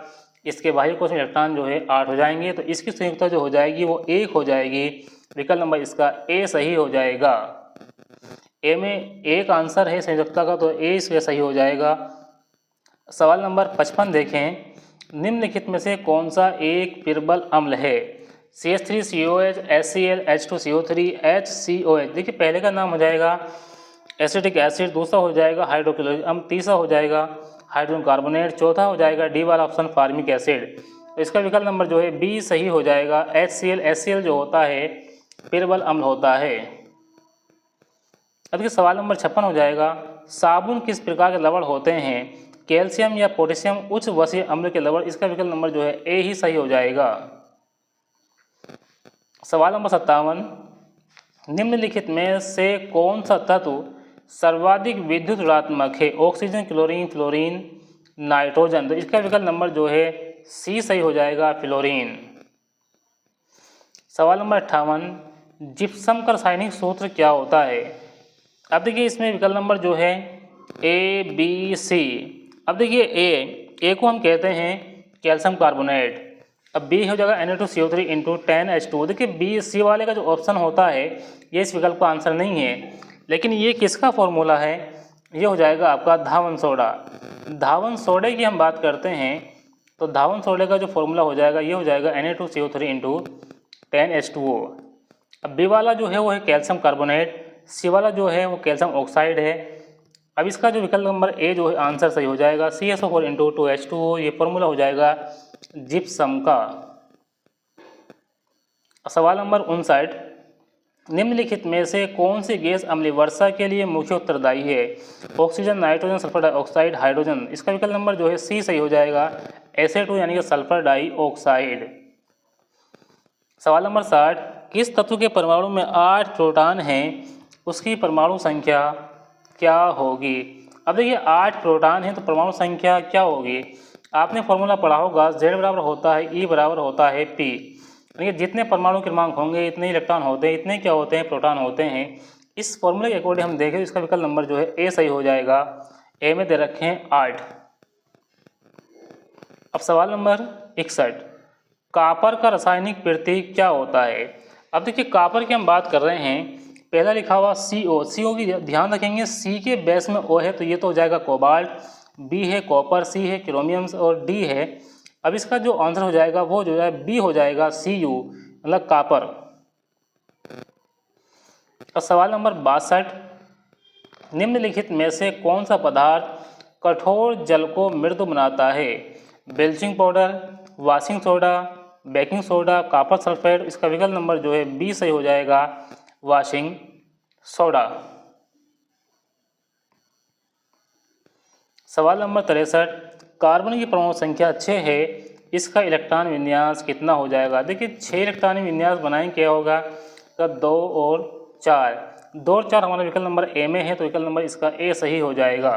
Speaker 1: इसके बाह्य कोश में इलेक्ट्रॉन जो है 8 हो जाएंगे, तो इसकी संयुक्ता जो हो जाएगी वो 1 हो जाएगी। विकल्प नंबर इसका ए सही हो जाएगा। ए में एक आंसर है संयुक्ता का, तो ए इसका सही हो जाएगा। सवाल नंबर 55 देखें, निम्नलिखित में से कौन सा एक पिरबल अम्ल है। CH3COH, HCl, H2CO3, HCOH। देखिए पहले का नाम हो जाएगा एसिटिक एसिड, दूसरा हो जाएगा हाइड्रोक्लोरिक अम्ल, तीसरा हो जाएगा हाइड्रोजन कार्बोनेट, चौथा हो जाएगा डी वाला ऑप्शन फार्मिक एसिड। तो इसका विकल्प नंबर जो है बी सही हो जाएगा, HCl। HCl जो होता है पिरबल अम्ल होता है। अब देखिए सवाल नंबर 56 हो जाएगा, साबुन किस प्रकार के लवण होते हैं, कैल्शियम या पोटेशियम उच्च वसीय अम्ल के लवण। इसका विकल्प नंबर जो है ए ही सही हो जाएगा। सवाल नंबर 57, निम्नलिखित में से कौन सा तत्व सर्वाधिक विद्युत ऋणात्मक है, ऑक्सीजन, क्लोरीन, फ्लोरीन, नाइट्रोजन। तो इसका विकल्प नंबर जो है सी सही हो जाएगा, फ्लोरीन। सवाल नंबर 58, जिप्सम का रासायनिक सूत्र क्या होता है। अब देखिए इसमें विकल्प नंबर जो है ए बी सी। अब देखिए ए को हम कहते हैं कैल्शियम कार्बोनेट, अब बी हो जाएगा Na2CO3 × 10H2। देखिए बी सी वाले का जो ऑप्शन होता है ये इस विकल्प का आंसर नहीं है, लेकिन ये किसका फॉर्मूला है, ये हो जाएगा आपका धावन सोडा। धावन सोडे की हम बात करते हैं तो धावन सोडे का जो फॉर्मूला हो जाएगा ये हो जाएगा Na2CO3 इंटू 10H2O। अब बी वाला जो है वो है कैल्शियम कार्बोनेट, सी वाला जो है वो कैल्शियम ऑक्साइड है। अब इसका जो विकल्प नंबर ए जो है आंसर सही हो जाएगा। CSO4 इंटू 2H2O ये फॉर्मूला हो जाएगा जिप्सम का। सवाल नंबर 59, निम्नलिखित में से कौन सी गैस अम्लीय वर्षा के लिए मुख्य उत्तरदायी है? Oxygen, nitrogen, sulphur dioxide, hydrogen. इसका विकल्प नंबर जो है सी सही हो जाएगा, SA2 यानी कि सल्फर डाइऑक्साइड। सवाल नंबर 60, किस तत्व के परमाणु में 8 प्रोटॉन हैं, उसकी परमाणु संख्या क्या होगी? अब देखिए 8 प्रोटॉन हैं तो परमाणु संख्या क्या होगी? आपने फॉर्मूला पढ़ा होगा, Z बराबर होता है E बराबर होता है P, यानी जितने परमाणु क्रमांक होंगे इतने इलेक्ट्रॉन होते हैं, इतने क्या होते हैं, प्रोटॉन होते हैं। इस फॉर्मूले के अकॉर्डिंग हम देखें इसका विकल्प नंबर जो है ए सही हो जाएगा। ए में दे रखे हैं 8। अब सवाल नंबर 61, कॉपर का रासायनिक प्रतीक क्या होता है? अब देखिए कॉपर की हम बात कर रहे हैं, पहला लिखा हुआ CO, CO की ध्यान रखेंगे C के बेस में O है तो ये तो हो जाएगा कोबाल्ट, B है कॉपर, C है क्रोमियम और D है। अब इसका जो आंसर हो जाएगा वो जो है बी हो जाएगा Cu, मतलब कॉपर। और सवाल नंबर 62, निम्नलिखित में से कौन सा पदार्थ कठोर जल को मृदु बनाता है? Bleaching powder, washing soda, baking soda, copper sulphate. इसका विकल्प नंबर जो है बी सही हो जाएगा, वॉशिंग सोडा। सवाल नंबर 63, कार्बन की परमाणु संख्या 6 है, इसका इलेक्ट्रॉन विन्यास कितना हो जाएगा? देखिए 6 इलेक्ट्रॉन विन्यास बनाएंगे क्या होगा, तो 2 और 4, 2 और 4 हमारा विकल्प नंबर ए में है तो विकल्प नंबर इसका ए सही हो जाएगा।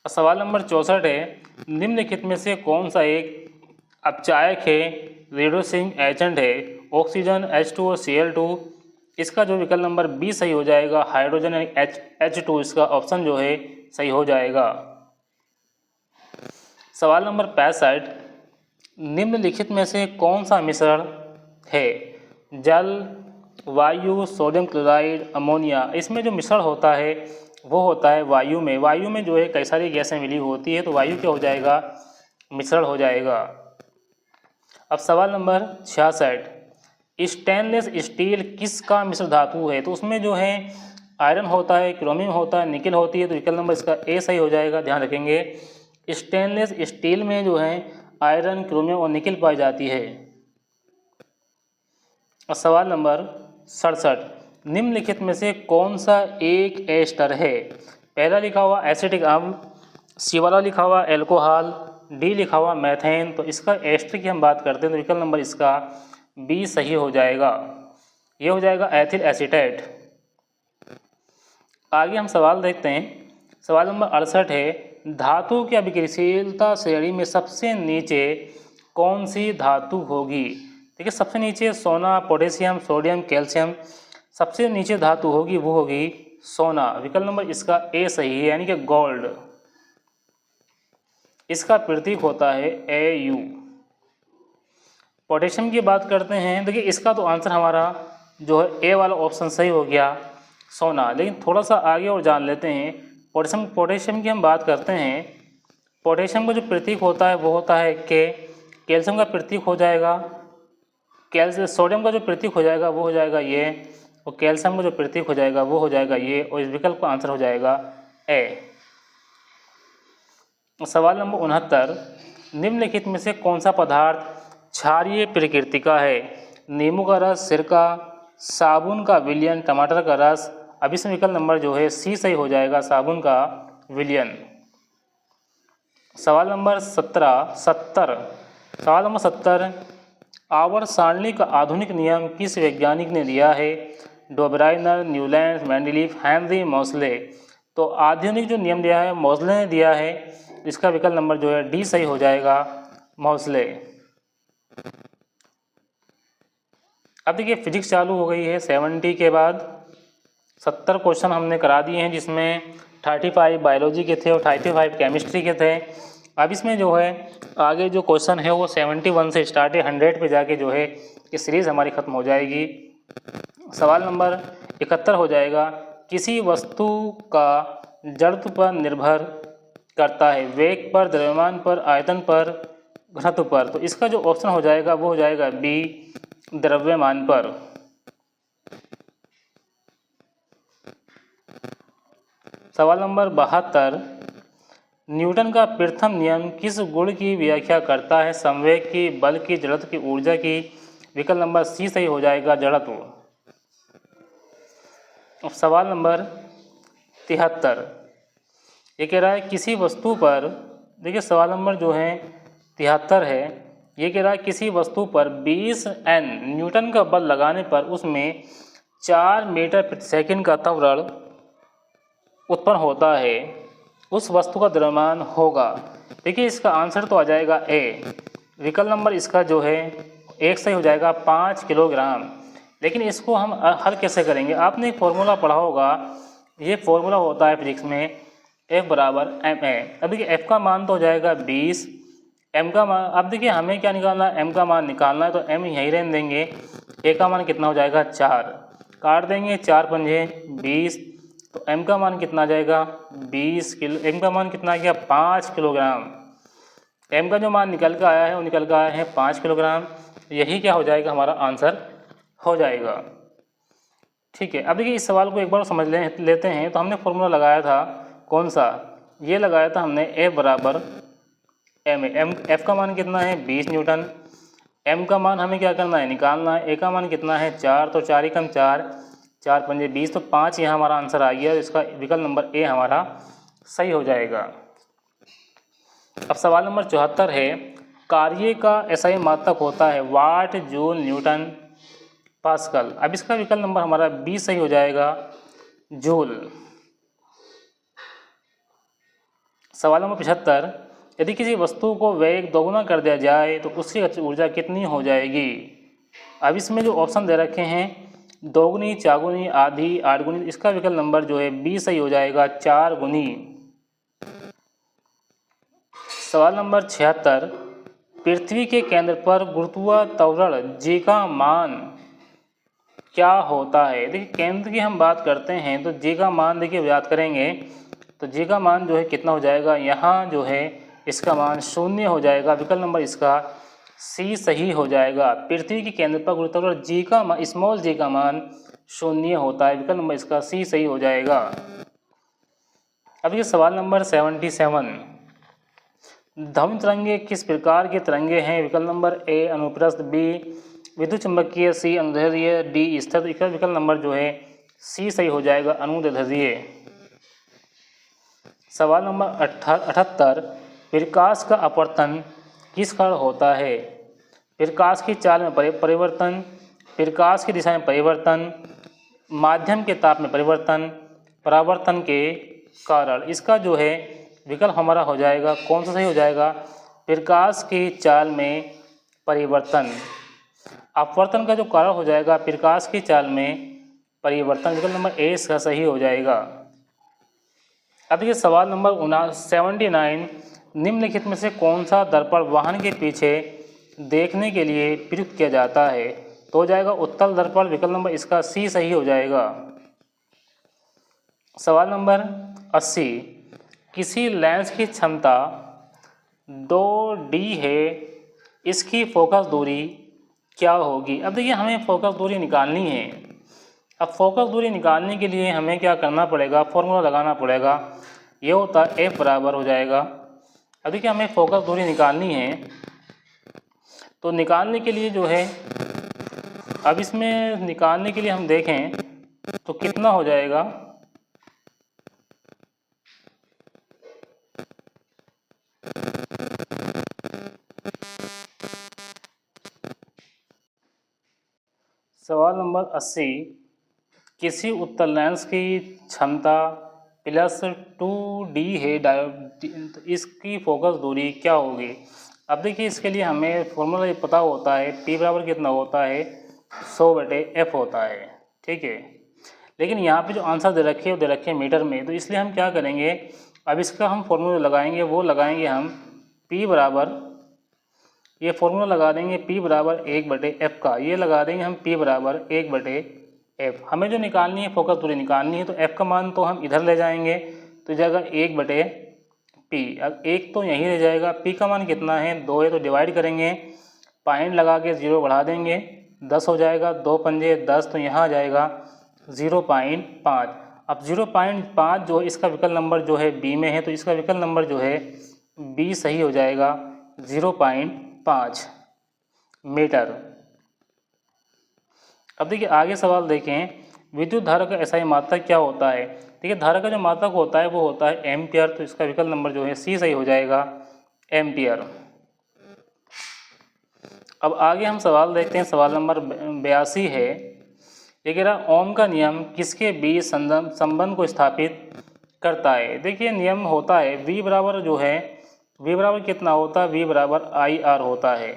Speaker 1: सवाल नंबर 64 है, निम्नलिखित में से कौन सा एक अपचायक है, रिड्यूसिंग एजेंट है? Oxygen, H2O, Cl2। इसका जो विकल्प नंबर बी सही हो जाएगा, हाइड्रोजन H2। इसका ऑप्शन जो है सही हो जाएगा। सवाल नंबर 65, निम्नलिखित में से कौन सा मिश्रण है? जल, वायु, सोडियम क्लोराइड, अमोनिया। इसमें जो मिश्रण होता है वो होता है वायु में। वायु में जो है कई सारी गैसें मिली होती है तो वायु क्या हो जाएगा, मिश्रण हो जाएगा। अब सवाल नंबर 66, स्टेनलेस स्टील किसका मिश्र धातु है? तो उसमें जो है आयरन होता है, क्रोमियम होता है, निकल होती है तो विकल्प नंबर इसका ए सही हो जाएगा। ध्यान रखेंगे स्टेनलेस स्टील में जो है आयरन, क्रोमियम और निकल पाई जाती है। और सवाल नंबर 67, निम्नलिखित में से कौन सा एक एस्टर है? पहला लिखा हुआ एसिटिक अम्ल, सी वाला लिखा हुआ एल्कोहल, डी लिखा हुआ मैथेन। तो इसका एस्टर की हम बात करते हैं तो विकल्प नंबर इसका बी सही हो जाएगा, ये हो जाएगा एथिल एसीटेट। आगे हम सवाल देखते हैं। सवाल नंबर 68 है, धातु की अभिक्रियाशीलता श्रेणी में सबसे नीचे कौन सी धातु होगी? देखिए सबसे नीचे सोना, पोटेशियम, सोडियम, कैल्शियम। सबसे नीचे धातु होगी वो होगी सोना, विकल्प नंबर इसका ए सही है, यानी कि गोल्ड। इसका प्रतीक होता है Au। पोटेशियम की बात करते हैं, देखिए इसका तो आंसर हमारा जो है ए वाला ऑप्शन सही हो गया, सोना। लेकिन थोड़ा सा आगे और जान लेते हैं। पोटेशियम की हम बात करते हैं, पोटेशियम का जो प्रतीक होता है वो होता है के, कैल्शियम का प्रतीक हो जाएगा सोडियम का जो प्रतीक हो जाएगा वो हो जाएगा ये, और कैल्शियम का जो प्रतीक हो जाएगा वो हो जाएगा ये, और इस विकल्प का आंसर हो जाएगा ए। सवाल नंबर 69, निम्नलिखित में से कौन सा पदार्थ क्षारीय प्रकृति का है? नींबू का रस, सिरका, साबुन का विलयन, टमाटर का रस। अब इसमें विकल्प नंबर जो है सी सही हो जाएगा, साबुन का विलयन। सवाल नंबर 70, सवाल नंबर 70, आवर्त सारणी का आधुनिक नियम किस वैज्ञानिक ने दिया है? डोबराइनर, न्यूलैंड, मेंडलीफ, हेनरी मोसले। तो आधुनिक जो नियम दिया है मोसले ने दिया है, इसका विकल्प नंबर जो है डी सही हो जाएगा, मोसले। अब देखिए फिजिक्स चालू हो गई है। 70 के बाद 70 क्वेश्चन हमने करा दिए हैं, जिसमें 35 बायोलॉजी के थे और 35 केमिस्ट्री के थे। अब इसमें जो है आगे जो क्वेश्चन है वो 71 से स्टार्ट है, 100 पे जाके जो है ये सीरीज़ हमारी ख़त्म हो जाएगी। सवाल नंबर 71 हो जाएगा, किसी वस्तु का जड़त्व पर निर्भर करता है? वेग पर, द्रव्यमान पर, आयतन पर, घनत्व पर। तो इसका जो ऑप्शन हो जाएगा वो हो जाएगा बी, द्रव्यमान पर। सवाल नंबर 72, न्यूटन का प्रथम नियम किस गुण की व्याख्या करता है? संवेग की, बल की, जड़त्व की, ऊर्जा की? विकल्प नंबर सी सही हो जाएगा, जड़त्व। अब सवाल नंबर 73, ये कह रहा है किसी वस्तु पर, देखिए सवाल नंबर जो है 73 है, ये कह रहा है किसी वस्तु पर 20 N न्यूटन का बल लगाने पर उसमें 4 मीटर प्रति सेकंड का त्वरण उत्पन्न होता है, उस वस्तु का द्रव्यमान होगा। देखिए इसका आंसर तो आ जाएगा ए, विकल्प नंबर इसका जो है एक सही हो जाएगा, 5 किलोग्राम। लेकिन इसको हम हल कैसे करेंगे? आपने एक फॉर्मूला पढ़ा होगा, ये फॉर्मूला होता है फिजिक्स में, F बराबर ma। अब देखिए F का मान तो हो जाएगा 20, m का मान, अब देखिए हमें क्या निकालना है? m का मान निकालना है, तो m यहीं रहने देंगे। a का मान कितना हो जाएगा? 4, काट देंगे, 4 पंजे 20, तो m का मान कितना आ जाएगा? 20 किलो। m का मान कितना आ गया? 5 किलोग्राम। m का जो मान निकल कर आया है वो निकल कर आया है 5 किलोग्राम। यही क्या हो जाएगा? हमारा आंसर हो जाएगा। ठीक है, अब देखिए इस सवाल को एक बार समझ लेते हैं। तो हमने फॉर्मूला लगाया था, कौन सा? ये लगाया था हमने F बराबर ma। F का मान कितना है? 20 न्यूटन। m का मान हमें क्या करना है? निकालना है। a का मान कितना है? 4, तो 4 एकम 4, 4 पंजे 20, तो 5 यहाँ हमारा आंसर आ गया। इसका विकल्प नंबर ए हमारा सही हो जाएगा। अब सवाल नंबर 74 है, कार्य का SI मात्रक होता है वाट, जूल, न्यूटन, पास्कल। अब इसका विकल्प नंबर हमारा बी सही हो जाएगा, जूल। सवाल नंबर 75, यदि किसी वस्तु को वेग दोगुना कर दिया जाए तो उसकी ऊर्जा कितनी हो जाएगी? अब इसमें जो ऑप्शन दे रखे हैं, दोगुनी, चागुनी, आधी, 8 गुनी, इसका विकल्प नंबर जो है बी सही हो जाएगा, 4 गुनी। सवाल नंबर 76, पृथ्वी के केंद्र पर गुरुत्वाकर्षण जी का मान क्या होता है? देखिए केंद्र की हम बात करते हैं तो जी का मान देखिए याद करेंगे, तो जी का मान जो है कितना हो जाएगा? यहाँ जो है इसका मान 0 हो जाएगा। विकल्प नंबर इसका सी सही हो जाएगा। पृथ्वी के केंद्र पर गुरुत्वाकर्षण जी का मान, स्मॉल जी का मान 0 होता है। विकल्प नंबर इसका सी सही हो जाएगा। अब ये सवाल नंबर 77, ध्वनि तरंगे किस प्रकार के तरंगे हैं? विकल्प नंबर ए अनुप्रस्थ, बी विद्युत चुंबकीय, सी अनुदैर्ध्य, डी स्थिर। विकल्प नंबर जो है सी सही हो जाएगा, अनुदैर्ध्य। सवाल नंबर 78, प्रकाश का अपवर्तन किस कारण होता है? प्रकाश की चाल में परिवर्तन, प्रकाश की दिशा में परिवर्तन, माध्यम के ताप में परिवर्तन, परावर्तन के कारण। इसका जो है विकल्प हमारा हो जाएगा, कौन सा सही हो जाएगा? प्रकाश की चाल में परिवर्तन। अपवर्तन का जो कारण हो जाएगा प्रकाश की चाल में परिवर्तन। विकल्प नंबर ए इसका सही हो जाएगा। अब ये सवाल नंबर 79, निम्नलिखित में से कौन सा दर्पण वाहन के पीछे देखने के लिए प्रयुक्त किया जाता है? तो हो जाएगा उत्तल दर्पण। विकल्प नंबर इसका सी सही हो जाएगा। सवाल नंबर 80, किसी लेंस की क्षमता 2D है, इसकी फोकस दूरी क्या होगी? अब देखिए हमें फोकस दूरी निकालनी है। अब फोकस दूरी निकालने के लिए हमें क्या करना पड़ेगा? फॉर्मूला लगाना पड़ेगा। ये होता है F बराबर हो जाएगा। अब देखिए हमें फोकस दूरी निकालनी है, तो निकालने के लिए जो है, अब इसमें निकालने के लिए हम देखें तो कितना हो जाएगा? सवाल नंबर 80, किसी उत्तल लेंस की क्षमता +2D है, तो इसकी फोकस दूरी क्या होगी? अब देखिए इसके लिए हमें फॉर्मूला पता होता है, P बराबर कितना होता है? 100/F होता है। ठीक है, लेकिन यहाँ पे जो आंसर दे रखे हैं वो दे रखे हैं मीटर में, तो इसलिए हम क्या करेंगे? अब इसका हम फॉर्मूला लगाएंगे, वो लगाएंगे हम P बराबर, ये फॉर्मूला लगा देंगे P बराबर 1/F का, ये लगा देंगे हम P बराबर 1/F। हमें जो निकालनी है फोकस दूरी निकालनी है, तो F का मान तो हम इधर ले जाएंगे, तो जाएगा 1/F। पी। अब एक तो यहीं रह जाएगा, पी का मान कितना है 2 है, तो डिवाइड करेंगे, पॉइंट लगा के 0 बढ़ा देंगे, 10 हो जाएगा, 2 पंजे 10, तो यहाँ आ जाएगा 0.5। अब 0.5 जो इसका विकल्प नंबर जो है बी में है, तो इसका विकल्प नंबर जो है बी सही हो जाएगा 0.5 मीटर। अब देखिए आगे सवाल देखें, विद्युत धारा का एसआई मात्रक क्या होता है। देखिए धारा का जो मात्रक होता है वो होता है एम्पियर, तो इसका विकल्प नंबर जो है सी सही हो जाएगा एम्पियर। अब आगे हम सवाल देखते हैं, सवाल नंबर 82 है। देखिए ओम का नियम किसके बीच संबंध को स्थापित करता है। देखिए नियम होता है V बराबर जो है, V बराबर कितना होता है, V बराबर IR होता है।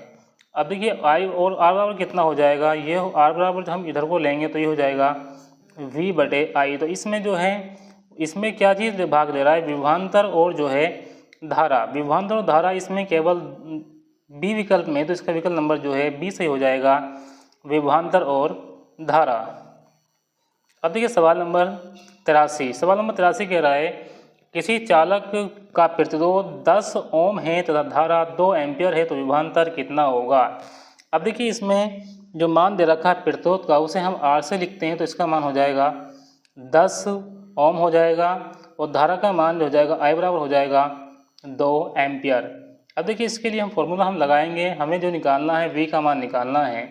Speaker 1: अब देखिए I और R बराबर कितना हो जाएगा, ये R बराबर हम इधर को लेंगे तो ये हो जाएगा V/I। तो इसमें जो है, इसमें क्या चीज़ भाग ले रहा है, विभवांतर और जो है धारा। विभवांतर और धारा इसमें केवल बी विकल्प में, तो इसका विकल्प नंबर जो है बी सही हो जाएगा विभवांतर और धारा। अब देखिए सवाल नंबर 83। सवाल नंबर 83 कह रहा है किसी चालक का प्रतिरोध 10 ओम है तथा धारा 2 एम्पियर है, तो विभवांतर कितना होगा। अब देखिए इसमें जो मान दे रखा है प्रतिरोध का, उसे हम आर से लिखते हैं, तो इसका मान हो जाएगा 10 ओम हो जाएगा, और धारा का मान जो हो जाएगा आई बराबर हो जाएगा 2 एम्पियर। अब देखिए इसके लिए हम फॉर्मूला हम लगाएंगे, हमें जो निकालना है V का मान निकालना है,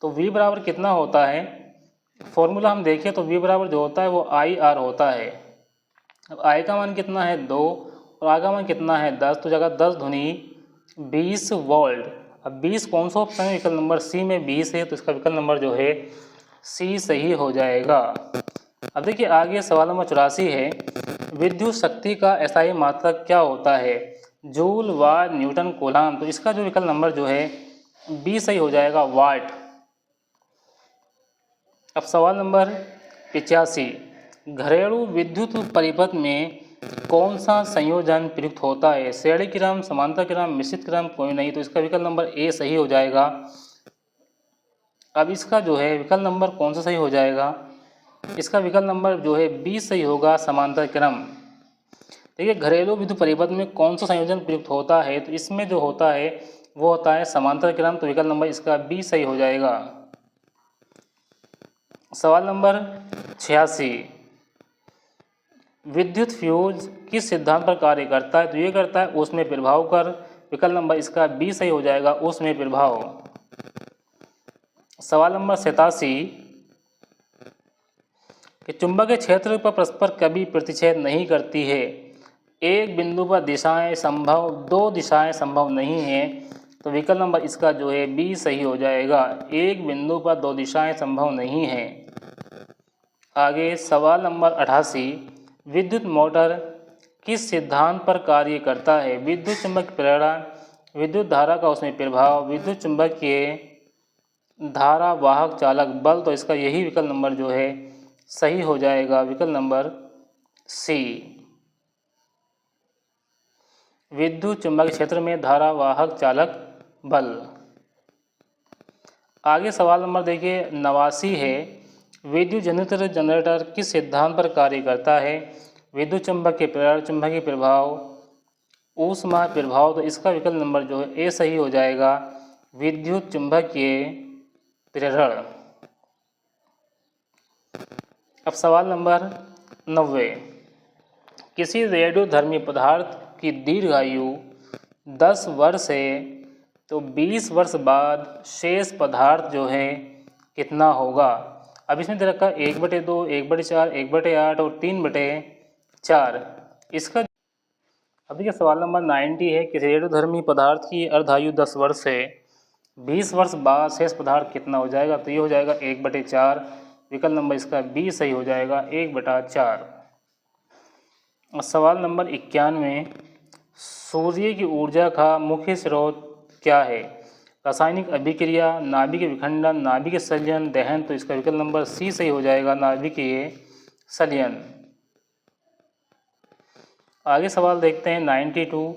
Speaker 1: तो V बराबर कितना होता है, फॉर्मूला हम देखें तो V बराबर जो होता है वो IR होता है। अब I का मान कितना है 2 और R का मान कितना है 10, तो जगह 10 दूनी 20 वोल्ट। अब 20 कौन सा ऑप्शन है, विकल्प नंबर सी में 20 है, तो इसका विकल्प नंबर जो है सी सही हो जाएगा। अब देखिए आगे सवाल नंबर 84 है, विद्युत शक्ति का एसआई मात्रक क्या होता है, जूल, वाट, न्यूटन, कूलाम। तो इसका जो विकल्प नंबर जो है बी सही हो जाएगा वाट। अब सवाल नंबर 85, घरेलू विद्युत परिपथ में कौन सा संयोजन प्रयुक्त होता है, श्रेणी क्रम, समांतर क्रम, मिश्रित क्रम, कोई नहीं। तो इसका विकल्प नंबर ए सही हो जाएगा। अब इसका जो है विकल्प नंबर कौन सा सही हो जाएगा, इसका विकल्प नंबर जो है बी सही होगा समांतर क्रम। देखिए घरेलू विद्युत परिपथ में कौन सा संयोजन प्रयुक्त होता है, तो इसमें जो होता है वो होता है समांतर क्रम, तो विकल्प नंबर इसका बी सही हो जाएगा। सवाल नंबर 86, विद्युत फ्यूज किस सिद्धांत पर कार्य करता है, तो ये करता है ऊष्मीय प्रभाव कर, विकल्प नंबर इसका बी सही हो जाएगा ऊष्मीय प्रभाव। सवाल नंबर 87, कि चुंबकीय क्षेत्र पर परस्पर कभी प्रतिच्छेद नहीं करती है, एक बिंदु पर दिशाएं संभव, 2 दिशाएं संभव नहीं है, तो विकल्प नंबर इसका जो है बी सही हो जाएगा, एक बिंदु पर 2 दिशाएं संभव नहीं है। आगे सवाल नंबर 88, विद्युत मोटर किस सिद्धांत पर कार्य करता है, विद्युत चुंबक प्रेरण, विद्युत धारा का उसमें प्रभाव, विद्युत चुंबकीय धारा, वाहक चालक बल। तो इसका यही विकल्प नंबर जो है सही हो जाएगा, विकल्प नंबर सी, विद्युत चुंबकीय क्षेत्र में धारा, वाहक चालक बल। आगे सवाल नंबर देखिए 89 है, विद्युत जनरेटर किस सिद्धांत पर कार्य करता है, विद्युत चुंबकीय प्रेरण, चुंबकीय प्रभाव, ऊष्मा प्रभाव। तो इसका विकल्प नंबर जो है ए सही हो जाएगा, विद्युत चुंबकीय प्रेरण। अब सवाल नंबर 90, किसी रेडियोधर्मी पदार्थ की दीर्घ आयु 10 वर्ष है, तो 20 वर्ष बाद शेष पदार्थ जो है कितना होगा। अब इसमें दे रखा 1/2, 1/4, 1/8 और 3/4। इसका अब देखिए सवाल नंबर 90 है, किसी रेडियोधर्मी पदार्थ की अर्धायु 10 वर्ष है, 20 वर्ष बाद शेष पदार्थ कितना हो जाएगा, तो ये हो जाएगा 1/4, विकल्प नंबर इसका बी सही हो जाएगा 1/4। सवाल नंबर 91, सूर्य की ऊर्जा का मुख्य स्रोत क्या है, रासायनिक अभिक्रिया, नाभिकीय विखंडन, नाभिकीय संलयन, दहन। तो इसका विकल्प नंबर सी सही हो जाएगा नाभिकीय संलयन। आगे सवाल देखते हैं 92,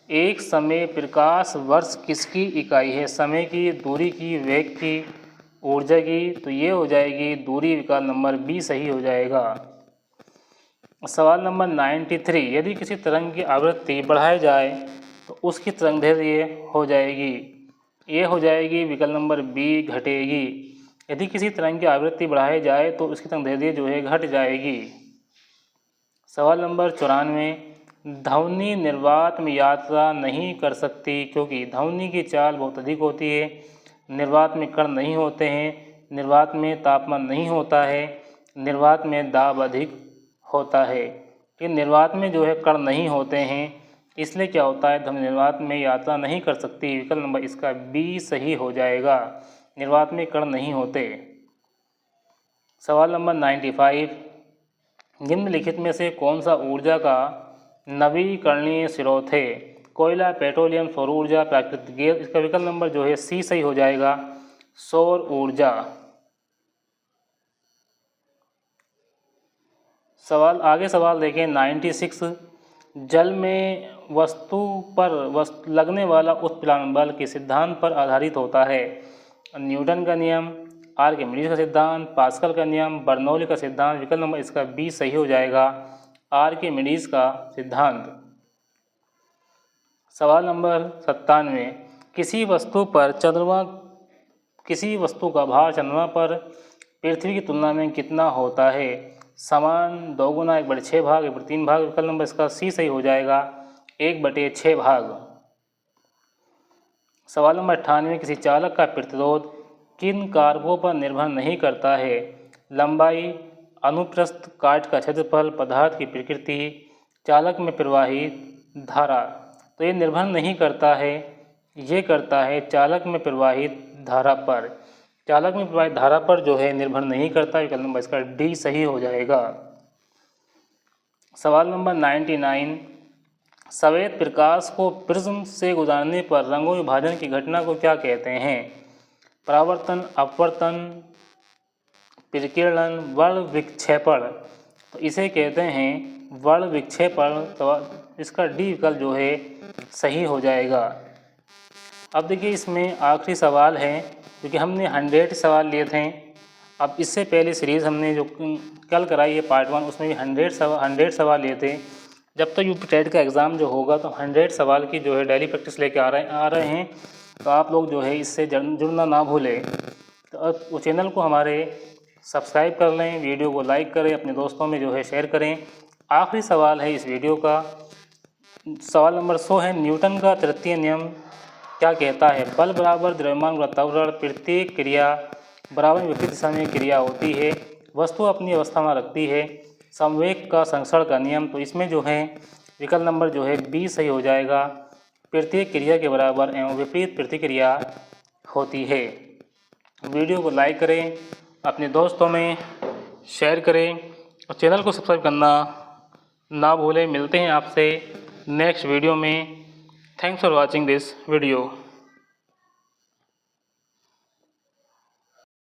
Speaker 1: एक समय प्रकाश वर्ष किसकी इकाई है, समय की, दूरी की, वेग की, ऊर्जा की। तो ये हो जाएगी दूरी, विकल्प नंबर बी सही हो जाएगा। सवाल नंबर 93, यदि किसी तरंग की आवृत्ति बढ़ाई जाए तो उसकी तरंगदैर्ध्य हो जाएगी। ये हो जाएगी विकल्प नंबर बी, घटेगी। यदि किसी तरंग की आवृत्ति बढ़ाई जाए तो उसकी तरंगदैर्ध्य जो है घट जाएगी। सवाल नंबर 94, ध्वनि निर्वात में यात्रा नहीं कर सकती क्योंकि ध्वनि की चाल बहुत अधिक होती है, निर्वात में कण नहीं होते हैं, निर्वात में तापमान नहीं होता है, निर्वात में दाब अधिक होता है। कि निर्वात में जो है कण नहीं होते हैं, इसलिए क्या होता है, ध्वनि निर्वात में यात्रा नहीं कर सकती। विकल्प नंबर इसका बी सही हो जाएगा, निर्वात में कण नहीं होते। सवाल नंबर 95, निम्नलिखित में से कौन सा ऊर्जा का नवीकरणीय स्रोत है? कोयला, पेट्रोलियम, सौर ऊर्जा, प्राकृतिक गैस। इसका विकल्प नंबर जो है सी सही हो जाएगा, सौर ऊर्जा। सवाल देखें 96, जल में वस्तु पर लगने वाला उत्प्लावन बल के सिद्धांत पर आधारित होता है? न्यूटन का नियम, आर्किमिडीज का सिद्धांत, पास्कल का नियम, बर्नौली का सिद्धांत। विकल्प नंबर इसका बी सही हो जाएगा, आर्किमिडीज का सिद्धांत। सवाल नंबर 97, किसी वस्तु का भार चंद्रमा पर पृथ्वी की तुलना में कितना होता है? समान, दोगुना, 1/6 भाग, 1/3 भाग। विकल्प नंबर इसका सी सही हो जाएगा, 1/6 भाग। सवाल नंबर 98, किसी चालक का प्रतिरोध किन कारकों पर निर्भर नहीं करता है? लंबाई, अनुप्रस्थ काट का क्षेत्रफल, पदार्थ की प्रकृति, चालक में प्रवाहित धारा। तो ये निर्भर नहीं करता है, ये करता है चालक में प्रवाहित धारा पर। चालक में प्रवाहित धारा पर जो है निर्भर नहीं करता। विकल्प नंबर इसका डी सही हो जाएगा। सवाल नंबर 99, सफ़ेद प्रकाश को प्रिज्म से गुजारने पर रंगों विभाजन की घटना को क्या कहते हैं? परावर्तन, अपवर्तन, प्रकीर्णन, वर्ण विक्षेपण। तो इसे कहते हैं वर्ण विक्षेपण। तो इसका डी विकल्प जो है सही हो जाएगा। अब देखिए इसमें आखिरी सवाल है, क्योंकि हमने 100 सवाल लिए थे। अब इससे पहले सीरीज़ हमने जो कल कराई है पार्ट 1, उसमें भी 100 सवाल लिए थे। जब तक यूपी टेट का एग्ज़ाम जो होगा तो 100 सवाल की जो है डेली प्रैक्टिस लेके आ रहे हैं। तो आप लोग जो है इससे जुड़ना ना भूलें। तो वो चैनल को हमारे सब्सक्राइब कर लें, वीडियो को लाइक करें, अपने दोस्तों में जो है शेयर करें। आखिरी सवाल है इस वीडियो का, सवाल नंबर 100 है, न्यूटन का तृतीय नियम क्या कहता है? बल बराबर द्रव्यमान गुणा त्वरण, प्रत्येक क्रिया बराबर विपरीत दिशा में क्रिया होती है, वस्तु अपनी अवस्था में रखती है, संवेग का संरक्षण का नियम। तो इसमें जो है विकल्प नंबर जो है बी सही हो जाएगा, प्रत्येक क्रिया के बराबर एवं विपरीत प्रतिक्रिया होती है। वीडियो को लाइक करें, अपने दोस्तों में शेयर करें और चैनल को सब्सक्राइब करना ना भूलें। मिलते हैं आपसे नेक्स्ट वीडियो में। Thanks for watching this video.